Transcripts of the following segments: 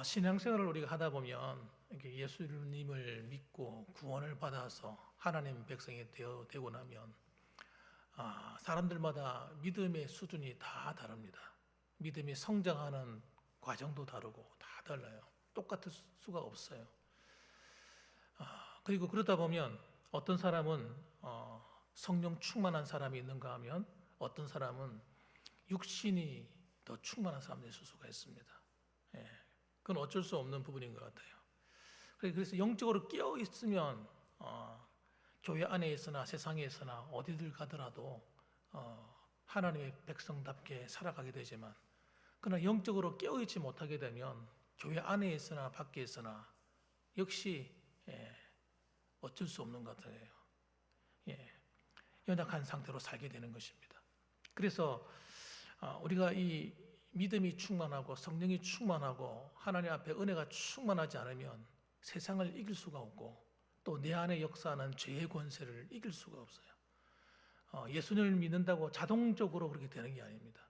신앙생활을 우리가 하다 보면 이렇게 예수님을 믿고 구원을 받아서 하나님 백성이 되고 나면 사람들마다 믿음의 수준이 다 다릅니다. 믿음이 성장하는 과정도 다르고 다 달라요. 똑같을 수가 없어요. 그리고 그러다 보면 어떤 사람은 성령 충만한 사람이 있는가 하면 어떤 사람은 육신이 더 충만한 사람이 있을 수가 있습니다. 예, 그건 어쩔 수 없는 부분인 것 같아요. 그래서 영적으로 깨어 있으면 교회 안에 있으나 세상에 있으나 어디들 가더라도 하나님의 백성답게 살아가게 되지만, 그러나 영적으로 깨어 있지 못하게 되면 교회 안에 있으나 밖에 있으나 역시 어쩔 수 없는 것 같아요. 연약한 상태로 살게 되는 것입니다. 그래서 우리가 이 믿음이 충만하고 성령이 충만하고 하나님 앞에 은혜가 충만하지 않으면 세상을 이길 수가 없고 또 내 안에 역사하는 죄의 권세를 이길 수가 없어요. 예수님을 믿는다고 자동적으로 그렇게 되는 게 아닙니다.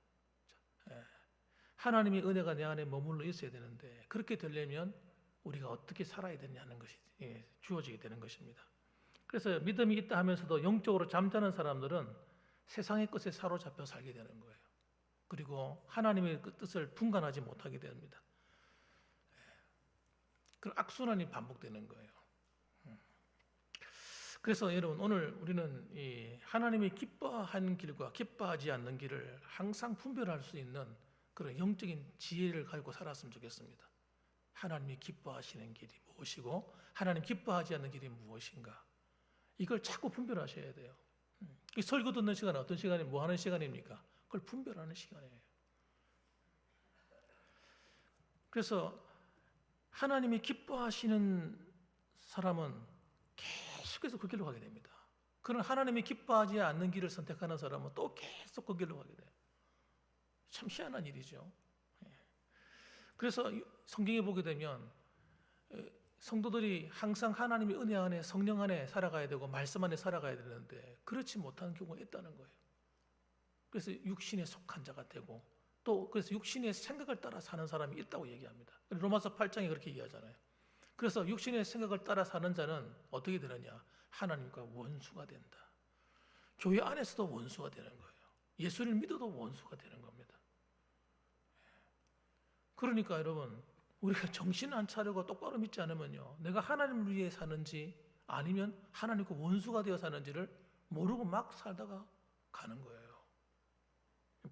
하나님의 은혜가 내 안에 머물러 있어야 되는데 그렇게 되려면 우리가 어떻게 살아야 되냐는 것이 주어지게 되는 것입니다. 그래서 믿음이 있다 하면서도 영적으로 잠자는 사람들은 세상의 것에 사로잡혀 살게 되는 거예요. 그리고 하나님의 그 뜻을 분간하지 못하게 됩니다. 그 악순환이 반복되는 거예요. 그래서 여러분, 오늘 우리는 이 하나님이 기뻐하는 길과 기뻐하지 않는 길을 항상 분별할 수 있는 그런 영적인 지혜를 가지고 살았으면 좋겠습니다. 하나님이 기뻐하시는 길이 무엇이고 하나님 기뻐하지 않는 길이 무엇인가, 이걸 자꾸 분별하셔야 돼요. 이 설교 듣는 시간은 어떤 시간이 뭐 하는 시간입니까? 그걸 분별하는 시간이에요. 그래서 하나님이 기뻐하시는 사람은 계속해서 그 길로 가게 됩니다. 그런 하나님이 기뻐하지 않는 길을 선택하는 사람은 또 계속 그 길로 가게 돼요. 참 희한한 일이죠. 그래서 성경에 보게 되면 성도들이 항상 하나님의 은혜 안에 성령 안에 살아가야 되고 말씀 안에 살아가야 되는데 그렇지 못한 경우가 있다는 거예요. 그래서 육신에 속한 자가 되고 또 그래서 육신의 생각을 따라 사는 사람이 있다고 얘기합니다. 로마서 8장에 그렇게 얘기하잖아요. 그래서 육신의 생각을 따라 사는 자는 어떻게 되느냐? 하나님과 원수가 된다. 교회 안에서도 원수가 되는 거예요. 예수를 믿어도 원수가 되는 겁니다. 그러니까 여러분, 우리가 정신 안 차리고 똑바로 믿지 않으면요, 내가 하나님을 위해 사는지 아니면 하나님과 원수가 되어 사는지를 모르고 막 살다가 가는 거예요.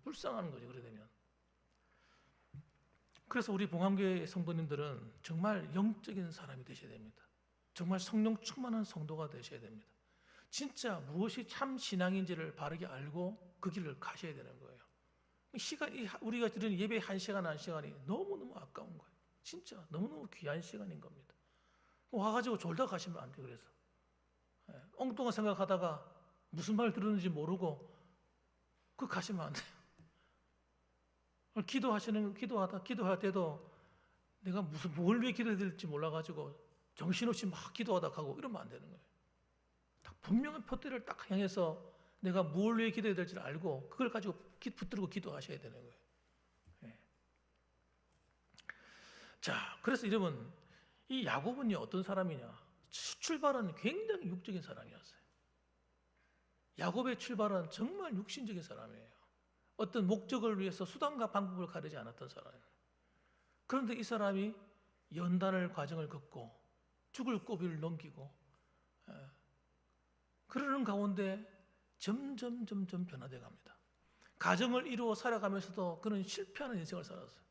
불쌍한 거죠, 그래 되면. 그래서 우리 봉황교회 성도님들은 정말 영적인 사람이 되셔야 됩니다. 정말 성령 충만한 성도가 되셔야 됩니다. 진짜 무엇이 참 신앙인지를 바르게 알고 그 길을 가셔야 되는 거예요. 우리가 드리는 예배 한 시간이 너무너무 아까운 거예요. 진짜 너무너무 귀한 시간인 겁니다. 와가지고 졸다 가시면 안 돼요. 그래서 엉뚱한 생각하다가 무슨 말 들었는지 모르고 그 가시면 안 돼요. 기도할 때도 내가 뭘 위해 기도해야 될지 몰라가지고 정신없이 막 기도하다 가고 이러면 안 되는 거예요. 딱 분명한 표대를 딱 향해서 내가 뭘 위해 기도해야 될지 알고 그걸 가지고 붙들고 기도하셔야 되는 거예요. 자, 그래서 여러분, 이 야곱은요 어떤 사람이냐? 출발은 굉장히 육적인 사람이었어요. 야곱의 출발은 정말 육신적인 사람이에요. 어떤 목적을 위해서 수단과 방법을 가리지 않았던 사람이에요. 그런데 이 사람이 연단을 과정을 겪고 죽을 고비를 넘기고 그러는 가운데 점점 변화돼 갑니다. 가정을 이루어 살아가면서도 그는 실패하는 인생을 살았어요.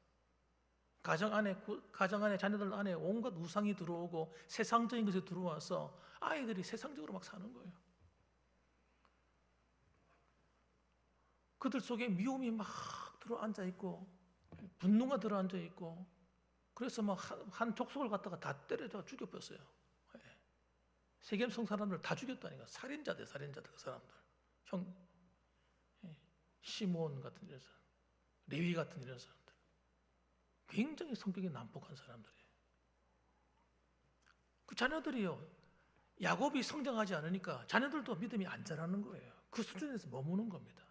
가정 안에 자녀들 안에 온갖 우상이 들어오고 세상적인 것이 들어와서 아이들이 세상적으로 막 사는 거예요. 그들 속에 미움이 막 들어앉아 있고 분노가 들어앉아 있고 그래서 막 한 족속을 갖다가 다 때려서 죽여버렸어요. 세겜성 사람들 다 죽였다니까. 살인자들 그 사람들. 시몬 같은 이런 사람, 레위 같은 이런 사람들. 굉장히 성격이 난폭한 사람들이에요. 그 자녀들이요, 야곱이 성장하지 않으니까 자녀들도 믿음이 안 자라는 거예요. 그 수준에서 머무는 겁니다.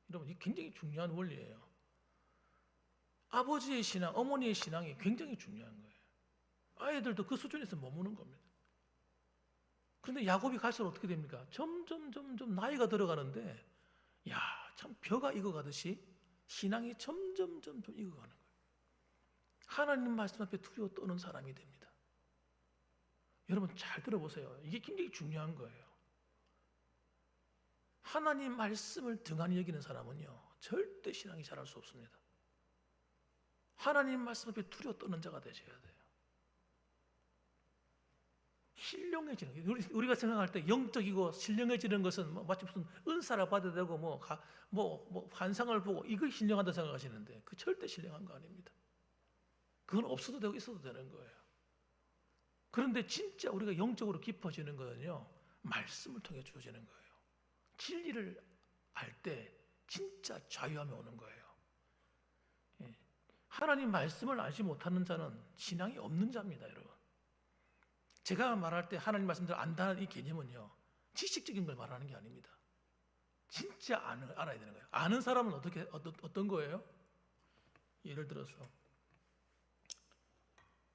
여러분, 이게 굉장히 중요한 원리예요. 아버지의 신앙, 어머니의 신앙이 굉장히 중요한 거예요. 아이들도 그 수준에서 머무는 겁니다. 그런데 야곱이 갈수록 어떻게 됩니까? 점점 나이가 들어가는데 야, 참 벼가 익어가듯이 신앙이 점점 익어가는 거예요. 하나님 말씀 앞에 두려워 떠는 사람이 됩니다. 여러분 잘 들어보세요. 이게 굉장히 중요한 거예요. 하나님 말씀을 등한히 여기는 사람은요, 절대 신앙이 자랄 수 없습니다. 하나님 말씀 앞에 두려워 떠는 자가 되셔야 돼요. 신령해지는 거예요. 우리가 생각할 때 영적이고 신령해지는 것은 마치 무슨 은사를 받아야 되고 뭐 환상을 보고 이거 신령하다 생각하시는데 그 절대 신령한 거 아닙니다. 그건 없어도 되고 있어도 되는 거예요. 그런데 진짜 우리가 영적으로 깊어지는 거는요, 말씀을 통해 주어지는 거예요. 진리를 알 때 진짜 자유함이 오는 거예요. 하나님 말씀을 알지 못하는 자는 신앙이 없는 자입니다, 여러분. 제가 말할 때 하나님 말씀을 안다는 이 개념은요, 지식적인 걸 말하는 게 아닙니다. 진짜 알아야 되는 거예요. 아는 사람은 어떤 거예요? 예를 들어서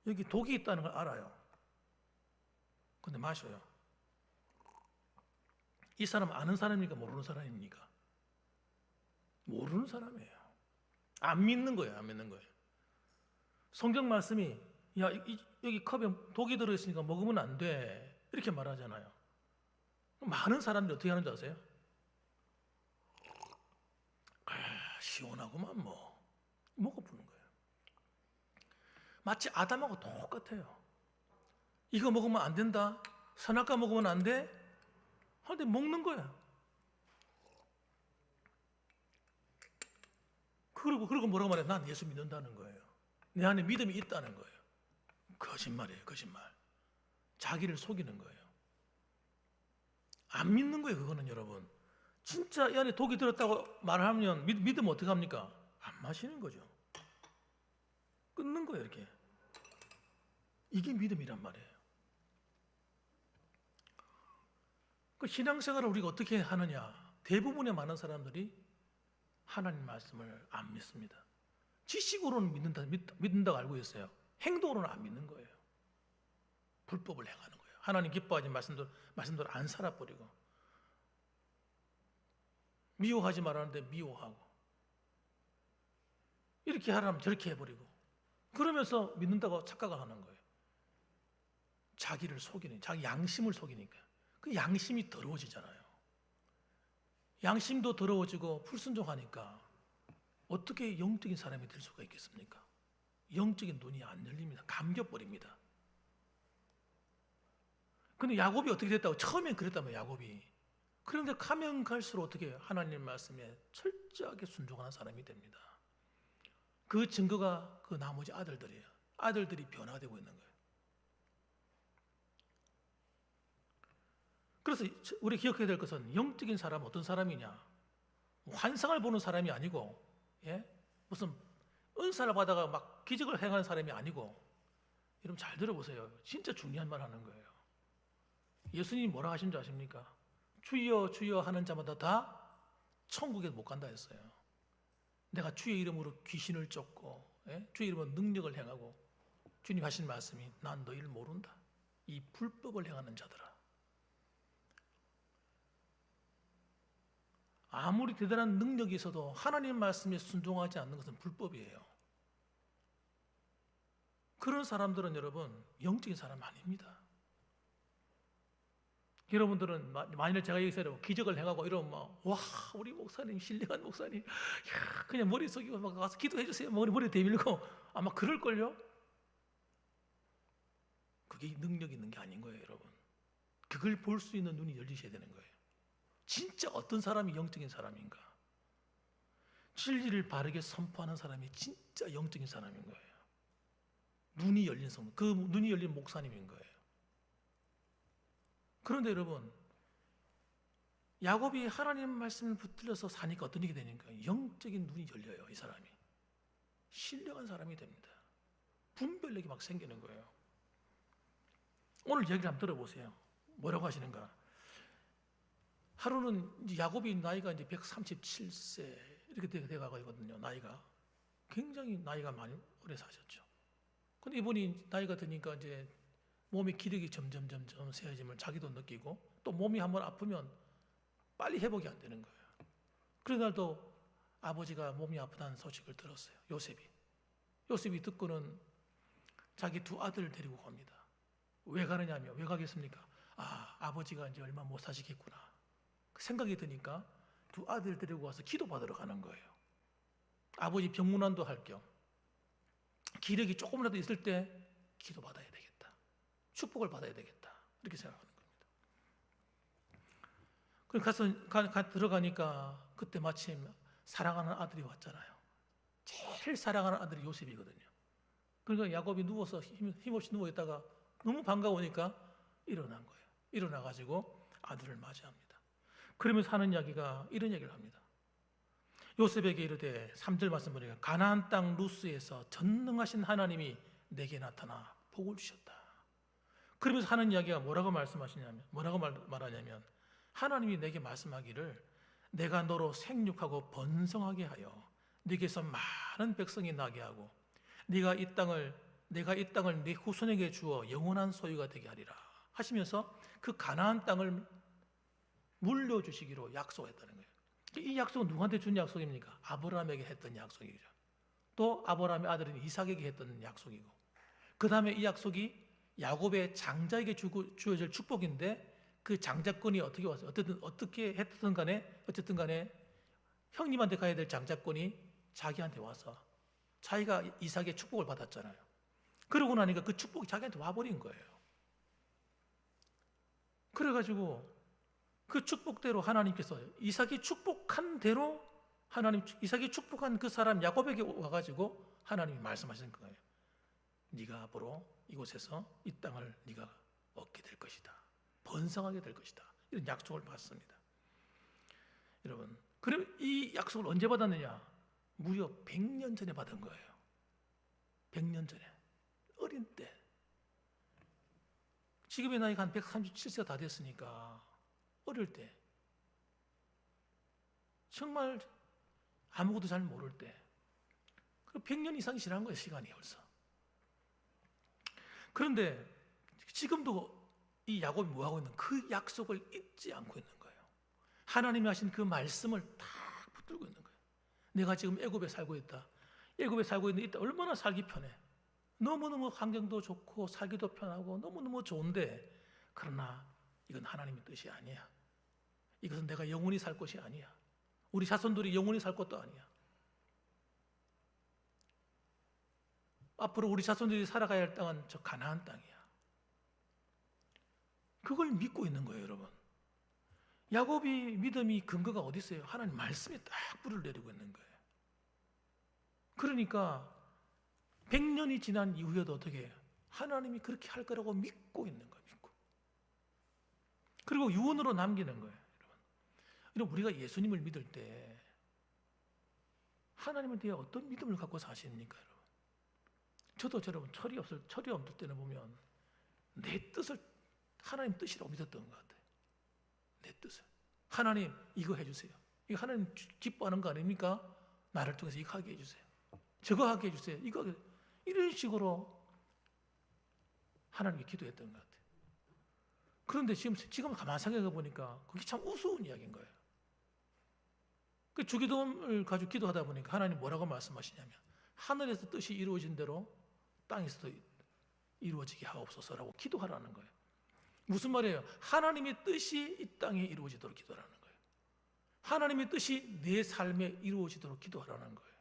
여기 독이 있다는 걸 알아요. 근데 마셔요. 이 사람은 아는 사람입니까? 모르는 사람입니까? 모르는 사람이에요. 안 믿는 거예요. 안 믿는 거예요. 성경 말씀이 야, 여기 컵에 독이 들어있으니까 먹으면 안 돼, 이렇게 말하잖아요. 많은 사람들이 어떻게 하는 줄 아세요? 시원하구만 먹어보는 거예요. 마치 아담하고 똑같아요. 이거 먹으면 안 된다, 선악과 먹으면 안 돼, 근데 먹는 거야. 그리고 뭐라고 말해? 난 예수 믿는다는 거예요. 내 안에 믿음이 있다는 거예요. 거짓말이에요, 거짓말. 자기를 속이는 거예요. 안 믿는 거예요, 그거는. 여러분, 진짜 이 안에 독이 들었다고 말하면 믿으면 어떻게 합니까? 안 마시는 거죠. 끊는 거예요, 이렇게. 이게 믿음이란 말이에요. 그 신앙생활을 우리가 어떻게 하느냐? 대부분의 많은 사람들이 하나님 말씀을 안 믿습니다. 지식으로는 믿는다고 알고 있어요. 행동으로는 안 믿는 거예요. 불법을 행하는 거예요. 하나님 기뻐하지 말씀대로 안 살아버리고, 미워하지 말라는데 미워하고, 이렇게 하라면 저렇게 해버리고, 그러면서 믿는다고 착각을 하는 거예요. 자기를 속이는, 자기 양심을 속이니까. 그 양심이 더러워지잖아요. 양심도 더러워지고 불순종하니까 어떻게 영적인 사람이 될 수가 있겠습니까? 영적인 눈이 안 열립니다. 감겨버립니다. 근데 야곱이 어떻게 됐다고? 처음엔 그랬다면 야곱이. 그런데 가면 갈수록 어떻게 해요? 하나님 말씀에 철저하게 순종하는 사람이 됩니다. 그 증거가 그 나머지 아들들이에요. 아들들이 변화되고 있는 거예요. 그래서 우리 기억해야 될 것은 영적인 사람은 어떤 사람이냐? 환상을 보는 사람이 아니고, 무슨 은사를 받아가 막 기적을 행하는 사람이 아니고, 여러분 잘 들어보세요. 진짜 중요한 말 하는 거예요. 예수님이 뭐라 하신 줄 아십니까? 주여 주여 하는 자마다 다 천국에 못 간다 했어요. 내가 주의 이름으로 귀신을 쫓고, 주의 이름으로 능력을 행하고, 주님 하신 말씀이 난 너희를 모른다, 이 불법을 행하는 자들아. 아무리 대단한 능력이 있어도 하나님 말씀에 순종하지 않는 것은 불법이에요. 그런 사람들은 여러분 영적인 사람 아닙니다. 여러분들은 만일 제가 여기서 기적을 행하고 이러면 와, 우리 목사님 신령한 목사님, 야, 그냥 머리 숙이고 막 와서 기도해 주세요, 머리 대밀고 아마 그럴걸요. 그게 능력 있는 게 아닌 거예요, 여러분. 그걸 볼 수 있는 눈이 열리셔야 되는 거예요. 진짜 어떤 사람이 영적인 사람인가? 진리를 바르게 선포하는 사람이 진짜 영적인 사람인 거예요. 눈이 열린 성도, 그 눈이 열린 목사님인 거예요. 그런데 여러분, 야곱이 하나님 말씀을 붙들려서 사니까 어떤 일이 되니까 영적인 눈이 열려요. 이 사람이 신령한 사람이 됩니다. 분별력이 막 생기는 거예요. 오늘 얘기를 한번 들어보세요. 뭐라고 하시는가? 하루는 이제 야곱이 나이가 이제 137세 이렇게 돼가거든요. 나이가. 굉장히 나이가 많이 오래 사셨죠. 근데 이분이 나이가 드니까 이제 몸의 기력이 점점 세어짐을 자기도 느끼고, 또 몸이 한번 아프면 빨리 회복이 안 되는 거예요. 그런 날도 아버지가 몸이 아프다는 소식을 들었어요. 요셉이 듣고는 자기 두 아들을 데리고 갑니다. 왜 가느냐며, 왜 가겠습니까? 아버지가 이제 얼마 못 사시겠구나. 그 생각이 드니까 두 아들 데리고 와서 기도 받으러 가는 거예요. 아버지 병문안도 할 겸 기력이 조금이라도 있을 때 기도 받아야 되겠다. 축복을 받아야 되겠다. 이렇게 생각하는 겁니다. 그래서 들어가니까 그때 마침 사랑하는 아들이 왔잖아요. 제일 사랑하는 아들이 요셉이거든요. 그러니까 야곱이 누워서 힘없이 누워있다가 너무 반가우니까 일어난 거예요. 일어나가지고 아들을 맞이합니다. 그러면서 하는 이야기가 이런 얘기를 합니다. 요셉에게 이르되, 3절 말씀 보니까 가나안 땅 루스에서 전능하신 하나님이 내게 나타나 복을 주셨다. 그러면서 하는 이야기가 뭐라고 말하냐면 하나님이 내게 말씀하기를 내가 너로 생육하고 번성하게 하여 네게서 많은 백성이 나게 하고 내가 이 땅을 네 후손에게 주어 영원한 소유가 되게 하리라 하시면서 그 가나안 땅을 물려주시기로 약속했다는 거예요. 이 약속은 누구한테 준 약속입니까? 아브라함에게 했던 약속이죠. 또 아브라함의 아들인 이삭에게 했던 약속이고, 그 다음에 이 약속이 야곱의 장자에게 주어질 축복인데, 그 장자권이 어떻게 왔어요? 어떻게 했든 간에 어쨌든 간에 형님한테 가야 될 장자권이 자기한테 와서 자기가 이삭의 축복을 받았잖아요. 그러고 나니까 그 축복이 자기한테 와버린 거예요. 그래가지고 그 축복대로 하나님께서 이삭이 축복한 대로 이삭이 축복한 그 사람 야곱에게 와가지고 하나님이 말씀하시는 거예요. 네가 앞으로 이곳에서 이 땅을 네가 얻게 될 것이다. 번성하게 될 것이다. 이런 약속을 받습니다. 여러분, 그럼 이 약속을 언제 받았느냐? 무려 100년 전에 받은 거예요. 100년 전에. 어린 때. 지금의 나이가 한 137세가 다 됐으니까 어릴 때, 정말 아무것도 잘 모를 때, 100년 이상이 지난 거예요, 시간이 벌써. 그런데 지금도 이 야곱이 뭐하고 있는, 그 약속을 잊지 않고 있는 거예요. 하나님이 하신 그 말씀을 딱 붙들고 있는 거예요. 내가 지금 애굽에 살고 있다. 애굽에 살고 있는데 이때 얼마나 살기 편해. 너무너무 환경도 좋고 살기도 편하고 너무너무 좋은데, 그러나 이건 하나님의 뜻이 아니야. 이것은 내가 영원히 살 것이 아니야. 우리 자손들이 영원히 살 것도 아니야. 앞으로 우리 자손들이 살아가야 할 땅은 저 가나안 땅이야. 그걸 믿고 있는 거예요, 여러분. 야곱이 믿음이 근거가 어디 있어요? 하나님 말씀에 딱 불을 내리고 있는 거예요. 그러니까 100년이 지난 이후에도 어떻게 해요? 하나님이 그렇게 할 거라고 믿고 있는 거예요. 믿고. 그리고 유언으로 남기는 거예요. 여러분, 우리가 예수님을 믿을 때 하나님에 대해 어떤 믿음을 갖고 사십니까, 여러분? 저도 여러분 철이 없을 때는 보면 내 뜻을 하나님 뜻이라고 믿었던 것 같아요. 내 뜻을. 하나님 이거 해주세요. 이거 하나님 기뻐하는 거 아닙니까? 나를 통해서 이거 하게 해주세요. 저거 하게 해주세요. 이거 하게. 이런 식으로 하나님께 기도했던 것 같아요. 그런데 지금 가만히 생각해 보니까 그게 참 우스운 이야기인 거예요. 그 주기도를 가지고 기도하다 보니까 하나님 뭐라고 말씀하시냐면 하늘에서 뜻이 이루어진 대로 땅에서도 이루어지게 하옵소서라고 기도하라는 거예요. 무슨 말이에요? 하나님의 뜻이 이 땅에 이루어지도록 기도하라는 거예요. 하나님의 뜻이 내 삶에 이루어지도록 기도하라는 거예요.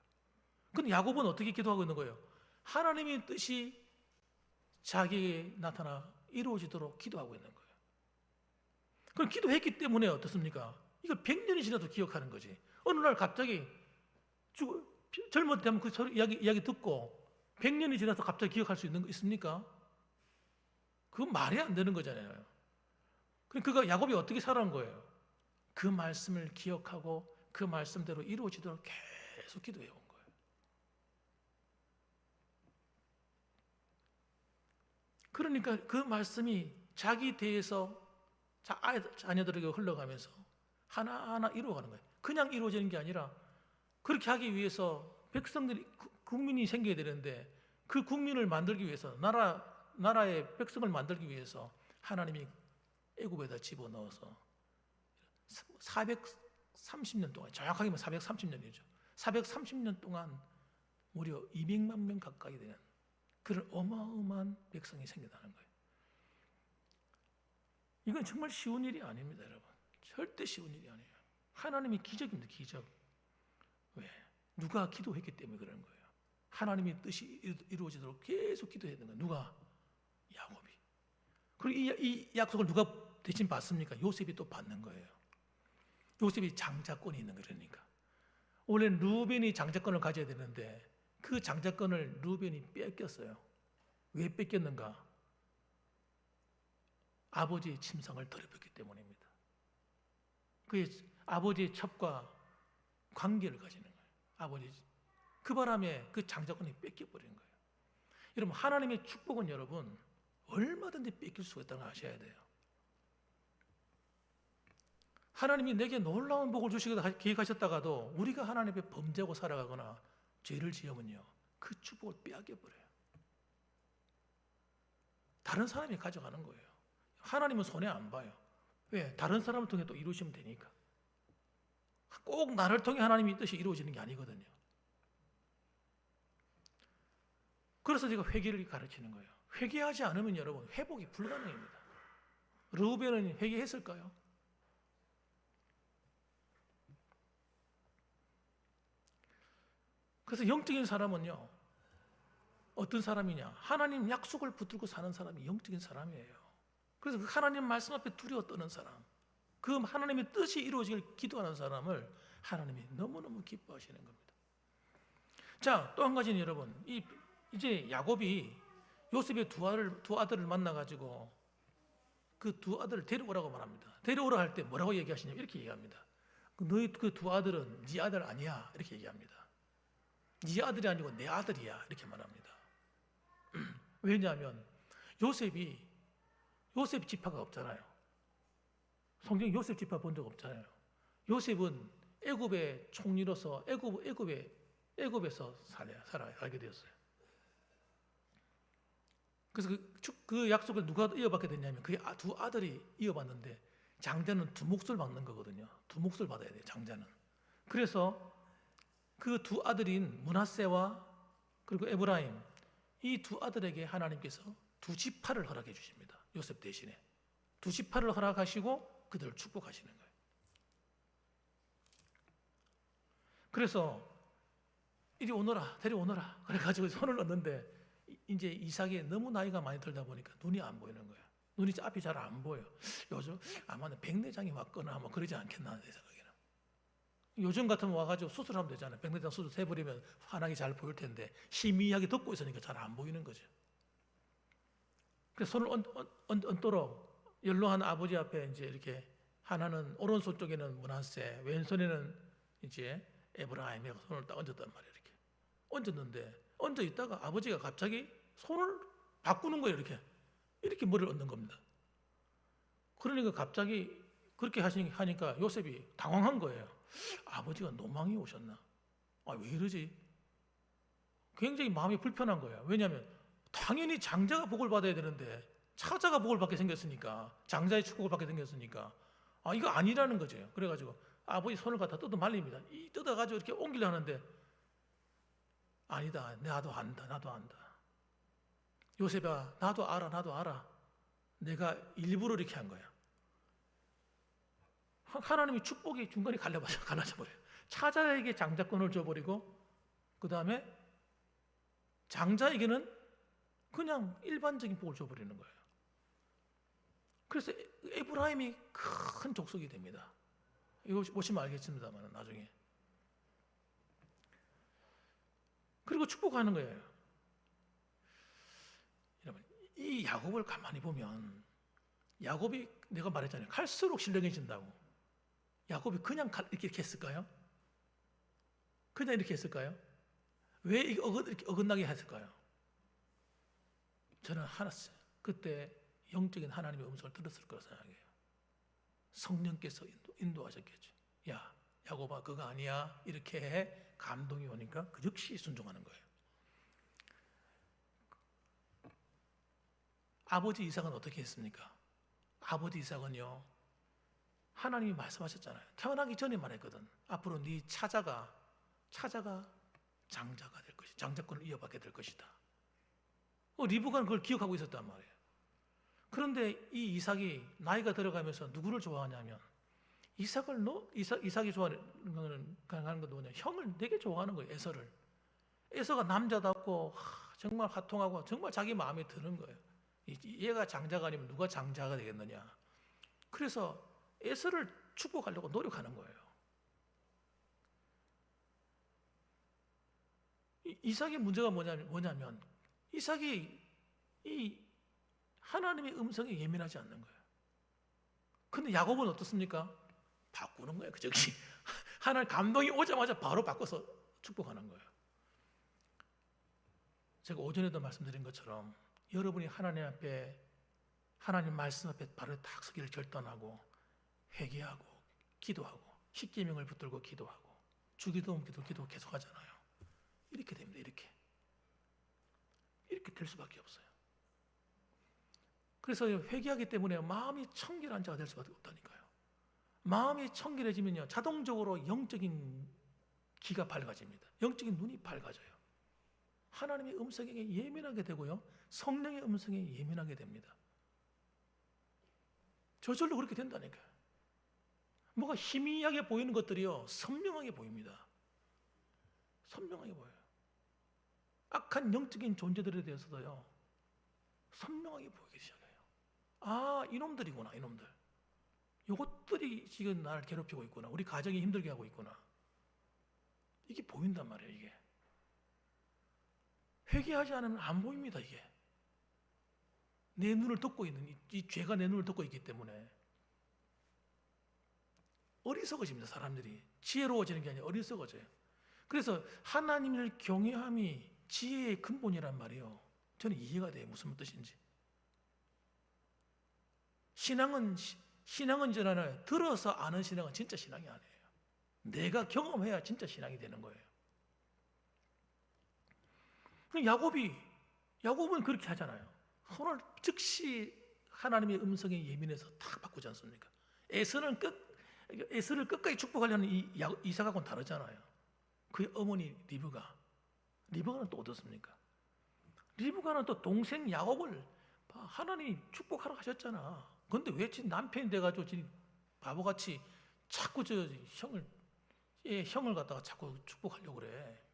근데 야곱은 어떻게 기도하고 있는 거예요? 하나님의 뜻이 자기에게 나타나 이루어지도록 기도하고 있는 거예요. 그럼 기도했기 때문에 어떻습니까? 이거 100년이 지나도 기억하는 거지. 어느 날 갑자기 젊을 때 하면 그 이야기 듣고 100년이 지나서 갑자기 기억할 수 있습니까? 그건 말이 안 되는 거잖아요. 그러니까 야곱이 어떻게 살아온 거예요? 그 말씀을 기억하고 그 말씀대로 이루어지도록 계속 기도해 온 거예요. 그러니까 그 말씀이 자기 대에서 자녀들에게 흘러가면서 하나하나 이루어가는 거예요. 그냥 이루어지는 게 아니라 그렇게 하기 위해서 백성들이 국민이 생겨야 되는데 그 국민을 만들기 위해서 나라의 백성을 만들기 위해서 하나님이 애굽에다 집어넣어서 430년 동안, 정확하게 면 430년이죠. 430년 동안 무려 200만 명 가까이 되는 그런 어마어마한 백성이 생겨나는 거예요. 이건 정말 쉬운 일이 아닙니다, 여러분. 절대 쉬운 일이 아니에요. 하나님의 기적입니다, 기적. 왜? 누가 기도했기 때문에 그러는 거예요. 하나님의 뜻이 이루어지도록 계속 기도했는 거예요. 누가? 야곱이. 그리고 이 약속을 누가 대신 받습니까? 요셉이 또 받는 거예요. 요셉이 장자권이 있는 거니까. 원래 루벤이 장자권을 가져야 되는데 그 장자권을 루벤이 뺏겼어요. 왜 뺏겼는가? 아버지의 침상을 더럽혔기 때문입니다. 그의 아버지의 첩과 관계를 가지는 거예요. 아버지. 그 바람에 그 장자권이 뺏겨버린 거예요. 여러분, 하나님의 축복은 여러분 얼마든지 뺏길 수가 있다는 걸 아셔야 돼요. 하나님이 내게 놀라운 복을 주시기도 계획하셨다가도 우리가 하나님 앞에 범죄하고 살아가거나 죄를 지으면요, 그 축복을 빼앗겨버려요. 다른 사람이 가져가는 거예요. 하나님은 손해 안 봐요. 왜? 다른 사람을 통해 또 이루시면 되니까. 꼭 나를 통해 하나님의 뜻이 이루어지는 게 아니거든요. 그래서 제가 회개를 가르치는 거예요. 회개하지 않으면 여러분 회복이 불가능합니다. 르우벤은 회개했을까요? 그래서 영적인 사람은요, 어떤 사람이냐? 하나님 약속을 붙들고 사는 사람이 영적인 사람이에요. 그래서 그 하나님 말씀 앞에 두려워 떠는 사람, 그 하나님의 뜻이 이루어지길 기도하는 사람을 하나님이 너무너무 기뻐하시는 겁니다. 자, 또 한 가지는 여러분, 이제 야곱이 요셉의 두 아들을 만나가지고 그 두 아들을 데려오라고 말합니다. 데려오라 할 때 뭐라고 얘기하시냐면 이렇게 얘기합니다. 너희 그 두 아들은 네 아들 아니야, 이렇게 얘기합니다. 네 아들이 아니고 내 아들이야, 이렇게 말합니다. 왜냐하면 요셉 지파가 없잖아요. 성경 요셉 지파 본 적 없잖아요. 요셉은 애굽의 총리로서 애굽에서 살게 되었어요. 그래서 그 약속을 누가 이어받게 됐냐면 그의 두 아들이 이어받는데 장자는 두 몫을 받는 거거든요. 두 몫을 받아야 돼요, 장자는. 그래서 그 두 아들인 므낫세와 그리고 에브라임, 이 두 아들에게 하나님께서 두 지파를 허락해 주십니다. 요셉 대신에 두 지파를 허락하시고 그들을 축복하시는 거예요. 그래서 이리 오너라, 데려오너라 그래가지고 손을 넣는데 이제 이삭이 너무 나이가 많이 들다 보니까 눈이 안 보이는 거예요. 눈이 앞이 잘 안 보여. 요즘 아마 백내장이 왔거나 뭐 그러지 않겠나 내 생각에는. 요즘 같으면 와가지고 수술하면 되잖아요. 백내장 수술 해버리면 환하게 잘 보일 텐데 희미하게 덮고 있으니까 잘 안 보이는 거죠. 그래서 손을 얹도록 연로한 아버지 앞에 이제 이렇게 하나는 오른손 쪽에는 므낫세, 왼손에는 이제 에브라임에 손을 딱 얹었단 말이에요. 이렇게 얹었는데 얹어 있다가 아버지가 갑자기 손을 바꾸는 거예요. 이렇게 머리를 얹는 겁니다. 그러니까 갑자기 그렇게 하니까 요셉이 당황한 거예요. 아버지가 노망이 오셨나? 왜 이러지? 굉장히 마음이 불편한 거예요. 왜냐하면 당연히 장자가 복을 받아야 되는데 차자가 복을 받게 생겼으니까, 장자의 축복을 받게 생겼으니까 이거 아니라는 거죠. 그래가지고 아버지 손을 갖다 뜯어 말립니다. 뜯어가지고 이렇게 옮기려 하는데 아니다, 나도 안다. 요셉아, 나도 알아. 내가 일부러 이렇게 한 거야. 하나님이 축복이 중간에 갈라져버려요. 차자에게 장자권을 줘버리고 그 다음에 장자에게는 그냥 일반적인 복을 줘버리는 거예요. 그래서 에브라임이 큰 족속이 됩니다. 이거 보시면 알겠습니다만 나중에. 그리고 축복하는 거예요. 여러분, 이 야곱을 가만히 보면 야곱이 내가 말했잖아요. 갈수록 신령해진다고. 야곱이 그냥 이렇게 했을까요? 그냥 이렇게 했을까요? 왜 이렇게 어긋나게 했을까요? 저는 알았어요. 그때 영적인 하나님의 음성을 들었을 거라 생각해요. 성령께서 인도하셨겠죠. 야, 야곱아, 그거 아니야. 이렇게 감동이 오니까 그 역시 순종하는 거예요. 아버지 이삭은 어떻게 했습니까? 아버지 이삭은요, 하나님이 말씀하셨잖아요. 태어나기 전에 말했거든. 앞으로 네 차자가 장자가 될 것이다. 장자권을 이어받게 될 것이다. 리브가는 그걸 기억하고 있었단 말이에요. 그런데 이 이삭이 나이가 들어가면서 누구를 좋아하냐면 이삭이 좋아하는 건 뭐냐? 형을 되게 좋아하는 거예요. 에서를. 에서가 남자답고 정말 화통하고 정말 자기 마음에 드는 거예요. 얘가 장자가 아니면 누가 장자가 되겠느냐? 그래서 에서를 축복하려고 노력하는 거예요. 이삭의 문제가 뭐냐면 이삭이 이 하나님의 음성에 예민하지 않는 거예요. 근데 야곱은 어떻습니까? 바꾸는 거예요. 그 즉시 하나님 감동이 오자마자 바로 바꿔서 축복하는 거예요. 제가 오전에도 말씀드린 것처럼 여러분이 하나님 말씀 앞에 바로 딱 서기를 결단하고 회개하고 기도하고 십계명을 붙들고 기도하고 주기도 기도 계속 하잖아요. 이렇게 됩니다. 이렇게 될 수밖에 없어요. 그래서 회개하기 때문에 마음이 청결한 자가 될 수밖에 없다니까요. 마음이 청결해지면요, 자동적으로 영적인 귀가 밝아집니다. 영적인 눈이 밝아져요. 하나님의 음성에 예민하게 되고요, 성령의 음성에 예민하게 됩니다. 저절로 그렇게 된다니까요. 뭐가 희미하게 보이는 것들이요, 선명하게 보입니다. 선명하게 보여요. 악한 영적인 존재들에 대해서도요, 선명하게 보이기 시작해요. 아, 이놈들이구나, 이놈들. 이것들이 지금 나를 괴롭히고 있구나. 우리 가정이 힘들게 하고 있구나. 이게 보인단 말이에요, 이게. 회개하지 않으면 안 보입니다, 이게. 내 눈을 덮고 있는, 이 죄가 내 눈을 덮고 있기 때문에. 어리석어집니다, 사람들이. 지혜로워지는 게 아니라 어리석어져요. 그래서 하나님을 경외함이 지혜의 근본이란 말이에요. 저는 이해가 돼요, 무슨 뜻인지. 신앙은 저는 들어서 아는 신앙은 진짜 신앙이 아니에요. 내가 경험해야 진짜 신앙이 되는 거예요. 야곱은 그렇게 하잖아요. 손을 즉시 하나님의 음성에 예민해서 다 바꾸지 않습니까? 에서를 끝까지 축복하려는 이삭하고는 다르잖아요. 그의 어머니 리브가는 또 어떻습니까? 리브가는 또 동생 야곱을 하나님이 축복하라고 하셨잖아. 그런데 왜 지 남편이 돼가지고 바보같이 자꾸 형을 갖다가 자꾸 축복하려고 그래.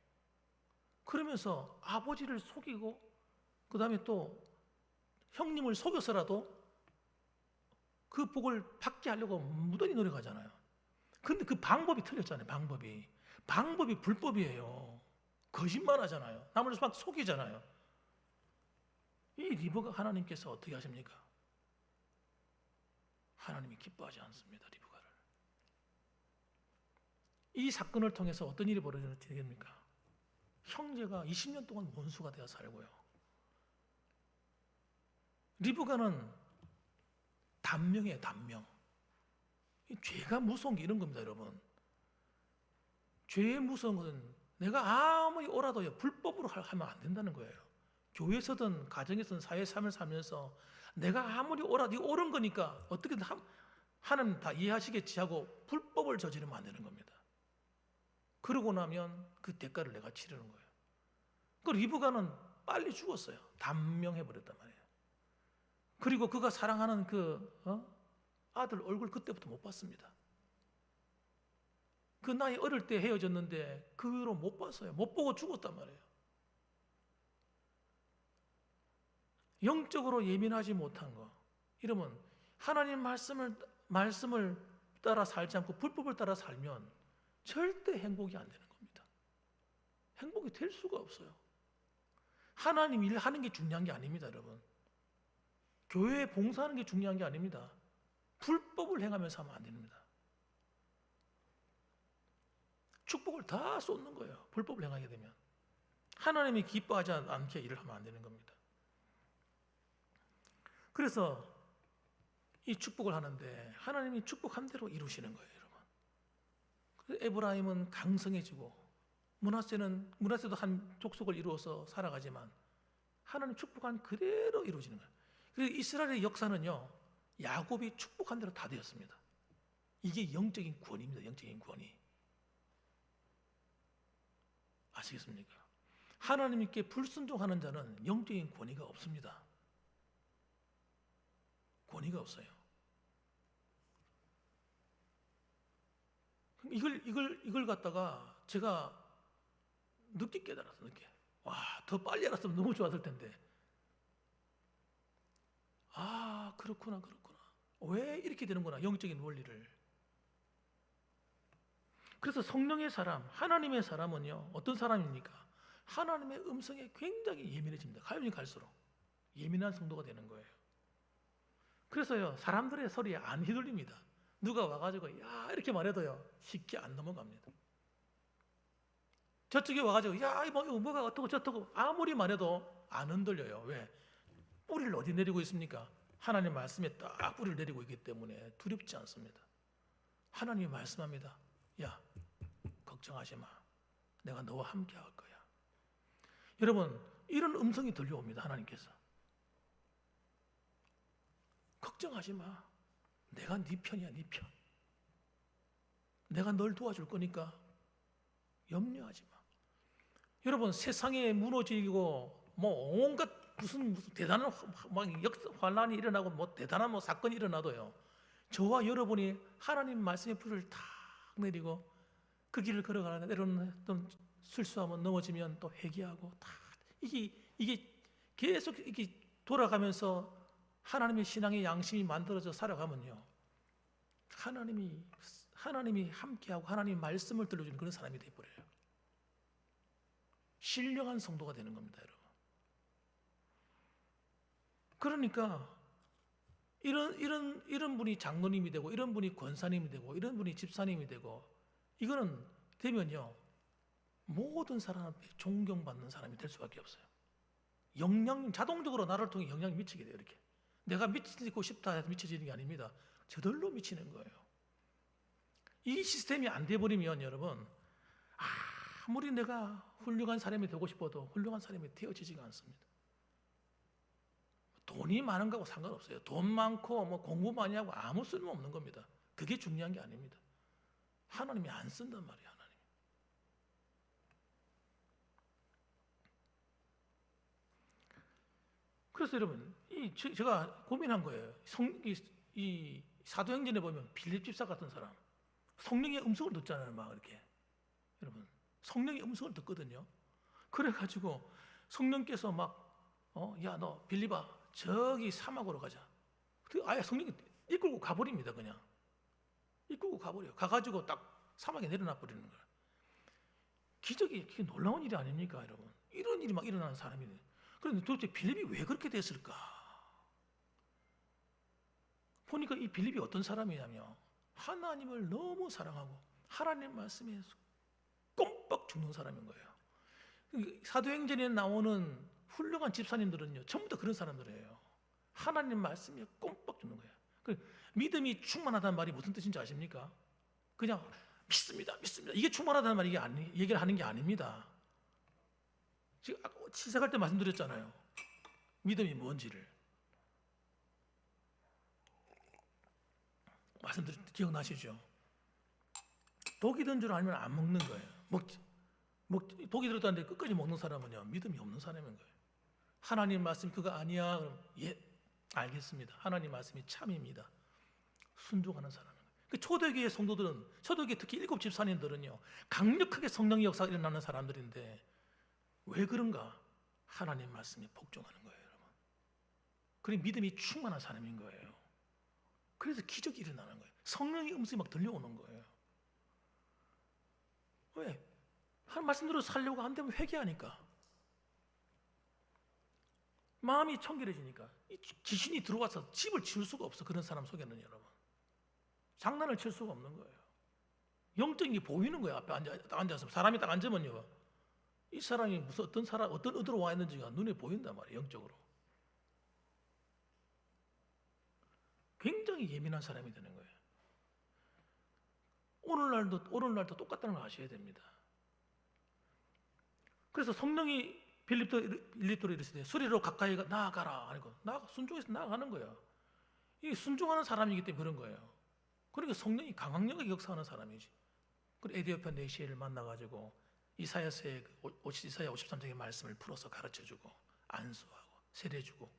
그러면서 아버지를 속이고 그 다음에 또 형님을 속여서라도 그 복을 받게 하려고 무던히 노력하잖아요. 근데 그 방법이 틀렸잖아요. 방법이 불법이에요. 거짓말하잖아요. 남을 막 속이잖아요. 이 리브가 하나님께서 어떻게 하십니까? 하나님이 기뻐하지 않습니다. 리브가를. 이 사건을 통해서 어떤 일이 벌어지겠습니까? 형제가 20년 동안 원수가 되어 살고요. 리브가는 단명이에요, 단명. 죄가 무서운 게 이런 겁니다, 여러분. 죄의 무서운 것은 내가 아무리 옳아도요, 불법으로 하면 안 된다는 거예요. 교회에서든 가정에서든 사회 삶을 살면서 내가 아무리 옳아도 이거 옳은 거니까 어떻게든 하나님 다 이해하시겠지 하고 불법을 저지르면 안 되는 겁니다. 그러고 나면 그 대가를 내가 치르는 거예요. 그 리브가는 빨리 죽었어요. 단명해버렸단 말이에요. 그리고 그가 사랑하는 아들 얼굴 그때부터 못 봤습니다. 그 나이 어릴 때 헤어졌는데 그 후로 못 봤어요. 못 보고 죽었단 말이에요. 영적으로 예민하지 못한 거. 이러면 하나님 말씀을 따라 살지 않고 불법을 따라 살면 절대 행복이 안 되는 겁니다. 행복이 될 수가 없어요. 하나님 일하는 게 중요한 게 아닙니다, 여러분. 교회에 봉사하는 게 중요한 게 아닙니다. 불법을 행하면서 하면 안 됩니다. 축복을 다 쏟는 거예요. 불법을 행하게 되면. 하나님이 기뻐하지 않게 일을 하면 안 되는 겁니다. 그래서 이 축복을 하는데 하나님이 축복한 대로 이루시는 거예요, 여러분. 에브라임은 강성해지고 므낫세도 한 족속을 이루어서 살아가지만 하나님 축복한 그대로 이루어지는 거예요. 그래서 이스라엘의 역사는요, 야곱이 축복한 대로 다 되었습니다. 이게 영적인 구원입니다. 영적인 구원이. 아시겠습니까? 하나님께 불순종하는 자는 영적인 권위가 없습니다. 권위가 없어요. 이걸 갖다가 제가 늦게 깨달았어, 늦게. 와, 더 빨리 알았으면 너무 좋았을 텐데. 아, 그렇구나. 왜 이렇게 되는구나, 영적인 원리를. 그래서 성령의 사람, 하나님의 사람은요, 어떤 사람입니까? 하나님의 음성에 굉장히 예민해집니다. 가면 갈수록 예민한 성도가 되는 거예요. 그래서요, 사람들의 소리에 안 휘둘립니다. 누가 와가지고 야 이렇게 말해도요, 쉽게 안 넘어갑니다. 저쪽에 와가지고 야 뭐가 어떻고 저떻고 아무리 말해도 안 흔들려요. 왜? 뿌리를 어디 내리고 있습니까? 하나님 말씀에 딱 뿌리를 내리고 있기 때문에 두렵지 않습니다. 하나님이 말씀합니다. 야, 걱정하지 마. 내가 너와 함께 할 거야. 여러분, 이런 음성이 들려옵니다. 하나님께서. 걱정하지 마. 내가 네 편이야, 네 편. 내가 널 도와줄 거니까 염려하지 마. 여러분, 세상에 무너지고 온갖 무슨 대단한 환란이 일어나고 대단한 사건이 일어나도요, 저와 여러분이 하나님 말씀의 불을 탁 내리고 그 길을 걸어가는데 때로는 실수하면 넘어지면 또 회개하고 다 이게 계속 이게 돌아가면서 하나님의 신앙의 양심이 만들어져 살아가면요, 하나님이 함께하고 하나님의 말씀을 들려주는 그런 사람이 되어버려요. 신령한 성도가 되는 겁니다, 여러분. 그러니까 이런 분이 장로님이 되고, 이런 분이 권사님이 되고, 이런 분이 집사님이 되고, 이거는 되면요, 모든 사람 앞에 존경받는 사람이 될 수밖에 없어요. 자동적으로 나를 통해 영향이 미치게 돼요. 이렇게 내가 미치고 싶다 해서 미쳐지는 게 아닙니다. 저절로 미치는 거예요. 이 시스템이 안 돼버리면 여러분, 아무리 내가 훌륭한 사람이 되고 싶어도 훌륭한 사람이 되어지지가 않습니다. 돈이 많은 거하고 상관없어요. 돈 많고 공부 많이 하고 아무 쓸모 없는 겁니다. 그게 중요한 게 아닙니다. 하나님이 안 쓴단 말이에요. 하나님. 그래서 여러분, 제가 고민한 거예요. 이 사도행전에 보면 빌립 집사 같은 사람, 성령의 음성을 듣잖아요. 막 이렇게. 여러분, 성령의 음성을 듣거든요. 그래가지고 성령께서 야, 너 빌립아, 저기 사막으로 가자. 아예 성령이 이끌고 가버립니다. 그냥 이끌고 가버려요. 가가지고 딱 사막에 내려놔 버리는 거예요. 기적이, 그게 놀라운 일이 아닙니까, 여러분? 이런 일이 막 일어나는 사람이네. 그런데 도대체 빌립이 왜 그렇게 됐을까? 보니까 이 빌립이 어떤 사람이냐면, 하나님을 너무 사랑하고 하나님 말씀에 꼼빡 죽는 사람인 거예요. 사도행전에 나오는 훌륭한 집사님들은요, 전부 다 그런 사람들이에요. 하나님 말씀에 꼼빡 죽는 거예요. 믿음이 충만하다는 말이 무슨 뜻인지 아십니까? 그냥 믿습니다. 이게 충만하다는 말이 얘기를 하는 게 아닙니다. 지금 시작할 때 말씀드렸잖아요. 믿음이 뭔지를. 기억나시죠? 독이 든 줄 알면 안 먹는 거예요. 독이 들었다는데 끝까지 먹는 사람은요, 믿음이 없는 사람인 거예요. 하나님 말씀 그거 아니야? 그럼 예, 알겠습니다. 하나님 말씀이 참입니다. 순종하는 사람인 거예요. 초대교회 성도들은, 초대교회 특히 7 집사님들은요, 강력하게 성령의 역사가 일어나는 사람들인데 왜 그런가? 하나님 말씀에 복종하는 거예요, 여러분. 그리고 믿음이 충만한 사람인 거예요. 그래서 기적이 일어나는 거예요. 성령의 음성이 막 들려오는 거예요. 왜? 하나님 말씀대로 살려고 안 되면 회개하니까. 마음이 청결해지니까. 귀신이 들어와서 집을 지을 수가 없어. 그런 사람 속에는 여러분. 장난을 칠 수가 없는 거예요. 영적인 게 보이는 거예요. 앞에 앉아서. 사람이 딱 앉으면요, 이 사람이 무슨 어떤 의도로 와 있는지가 눈에 보인단 말이에요. 영적으로. 굉장히 예민한 사람이 되는 거예요. 오늘날도 똑같다는 걸 아셔야 됩니다. 그래서 성령이 빌립도로 이르시되 수리로 가까이 나아가라 아니고 순종해서 나아가는 거예요. 이 순종하는 사람이기 때문에 그런 거예요. 그러니까 성령이 강력하게 역사하는 사람이지. 그리고 에디오피아 네시엘을 만나가지고 이사야 53장의 말씀을 풀어서 가르쳐주고 안수하고 세례주고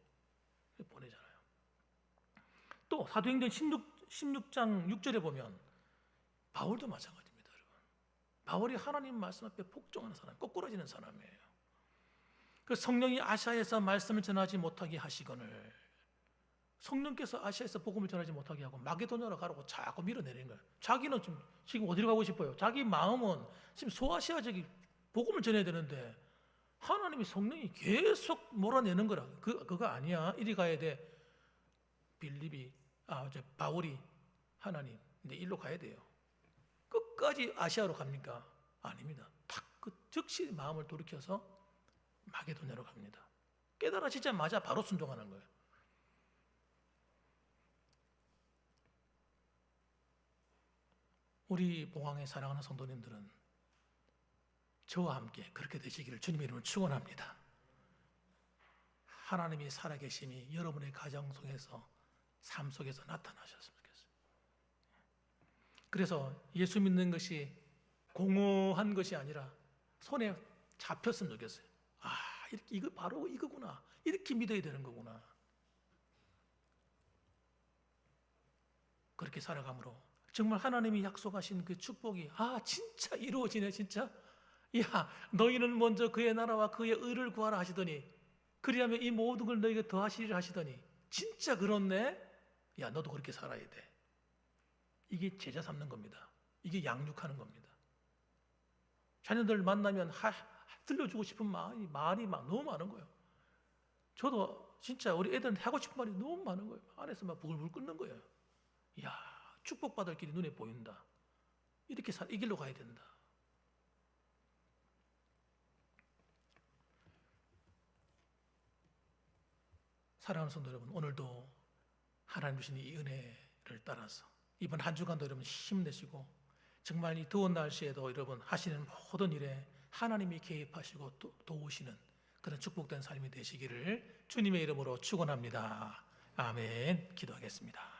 보내잖아요. 또 사도행전 16장 6절에 보면 바울도 마찬가지입니다, 여러분. 바울이 하나님 말씀 앞에 복종하는 사람, 꼬꾸라지는 사람이에요. 그 성령이 아시아에서 말씀을 전하지 못하게 하시거늘 성령께서 아시아에서 복음을 전하지 못하게 하고 마게도냐로 가라고 자꾸 밀어내리는 거예요. 자기는 지금 어디로 가고 싶어요? 자기 마음은 지금 소아시아 저기 복음을 전해야 되는데 하나님이 성령이 계속 몰아내는 거라. 그거 아니야. 이리 가야 돼. 바울이 하나님, 근데 일로 가야 돼요. 끝까지 아시아로 갑니까? 아닙니다. 그 즉시 마음을 돌이켜서 마게도냐로 갑니다. 깨달아지자마자 바로 순종하는 거예요. 우리 봉황에 사랑하는 성도님들은 저와 함께 그렇게 되시기를 주님의 이름으로 축원합니다. 하나님이 살아계심이 여러분의 가정 속에서 삶 속에서 나타나셨으면 좋겠어요. 그래서 예수 믿는 것이 공허한 것이 아니라 손에 잡혔으면 좋겠어요. 이거 바로 이거구나. 이렇게 믿어야 되는 거구나. 그렇게 살아감으로 정말 하나님이 약속하신 그 축복이 진짜 이루어지네 진짜. 야, 너희는 먼저 그의 나라와 그의 의를 구하라 하시더니 그리하면 이 모든 걸 너희가 더하시리라 하시더니 진짜 그렇네. 야, 너도 그렇게 살아야 돼. 이게 제자 삼는 겁니다. 이게 양육하는 겁니다. 자녀들 만나면 들려주고 싶은 말이 막 너무 많은 거예요. 저도 진짜 우리 애들한테 하고 싶은 말이 너무 많은 거예요. 안에서 막 부글부글 끓는 거예요. 야, 축복받을 길이 눈에 보인다. 이렇게 이 길로 가야 된다. 사랑하는 성도 여러분, 오늘도 하나님 주신 이 은혜를 따라서 이번 한 주간도 여러분 힘내시고 정말 이 더운 날씨에도 여러분 하시는 모든 일에 하나님이 개입하시고 도우시는 그런 축복된 삶이 되시기를 주님의 이름으로 축원합니다. 아멘. 기도하겠습니다.